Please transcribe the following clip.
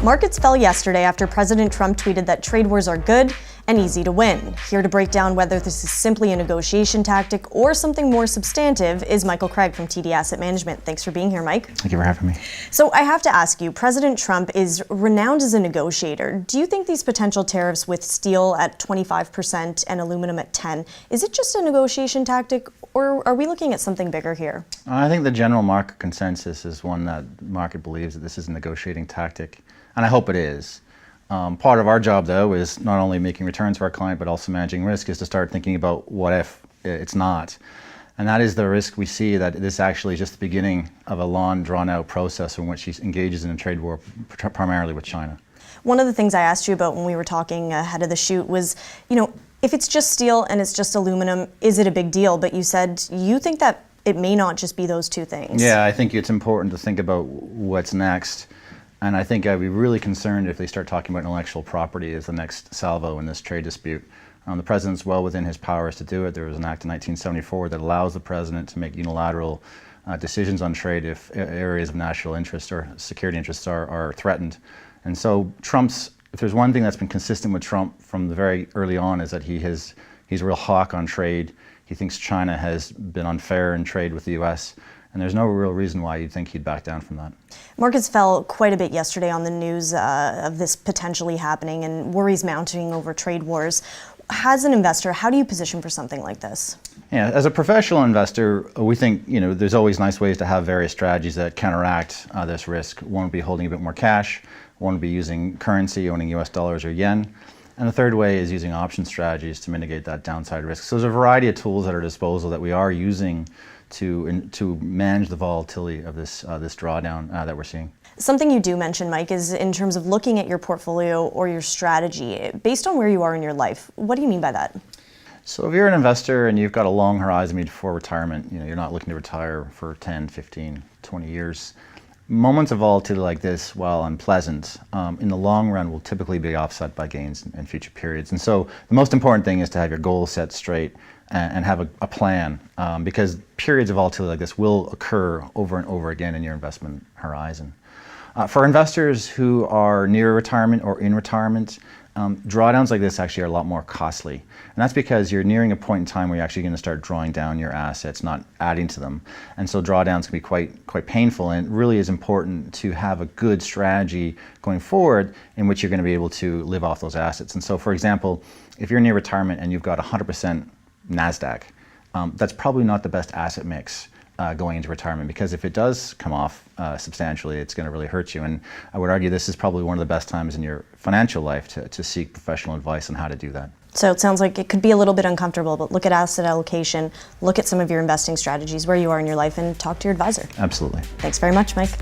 Markets fell yesterday after President Trump tweeted that trade wars are good and easy to win. Here to break down whether this is simply a negotiation tactic or something more substantive is Michael Craig from TD Asset Management. Thanks for being here, Mike. Thank you for having me. So I have to ask you, President Trump is renowned as a negotiator. Do you think these potential tariffs with steel at 25% and aluminum at 10%, is it just a negotiation tactic, or are we looking at something bigger here? I think the general market consensus is one that the market believes that this is a negotiating tactic, and I hope it is. Part of our job, though, is not only making returns for our client, but also managing risk, is to start thinking about what if it's not. And that is the risk we see, that this actually is just the beginning of a long, drawn-out process in which he engages in a trade war, primarily with China. One of the things I asked you about when we were talking ahead of the shoot was, if it's just steel and it's just aluminum, is it a big deal? But you said you think that it may not just be those two things. Yeah, I think it's important to think about what's next. And I think I'd be really concerned if they start talking about intellectual property as the next salvo in this trade dispute. The president's well within his powers to do it. There was an act in 1974 that allows the president to make unilateral decisions on trade if areas of national interest or security interests are threatened. And so if there's one thing that's been consistent with Trump from the very early on, is that he's a real hawk on trade. He thinks China has been unfair in trade with the US. And there's no real reason why you'd think he'd back down from that. Markets fell quite a bit yesterday on the news of this potentially happening and worries mounting over trade wars. As an investor, how do you position for something like this? Yeah, as a professional investor, we think there's always nice ways to have various strategies that counteract this risk. One would be holding a bit more cash. One would be using currency, owning US dollars or yen. And the third way is using option strategies to mitigate that downside risk. So there's a variety of tools at our disposal that we are using to manage the volatility of this drawdown that we're seeing. Something you do mention, Mike, is in terms of looking at your portfolio or your strategy, based on where you are in your life. What do you mean by that? So if you're an investor and you've got a long horizon before retirement, you're not looking to retire for 10, 15, 20 years, moments of volatility like this, while unpleasant, in the long run will typically be offset by gains in future periods. And so the most important thing is to have your goals set straight and have a plan, because periods of volatility like this will occur over and over again in your investment horizon. For investors who are near retirement or in retirement, drawdowns like this actually are a lot more costly. And that's because you're nearing a point in time where you're actually going to start drawing down your assets, not adding to them. And so drawdowns can be quite painful, and it really is important to have a good strategy going forward in which you're going to be able to live off those assets. And so, for example, if you're near retirement and you've got 100% NASDAQ, that's probably not the best asset mix going into retirement, because if it does come off substantially, it's going to really hurt you. And I would argue this is probably one of the best times in your financial life to seek professional advice on how to do that. So it sounds like it could be a little bit uncomfortable, but look at asset allocation, look at some of your investing strategies, where you are in your life, and talk to your advisor. Absolutely. Thanks very much, Mike.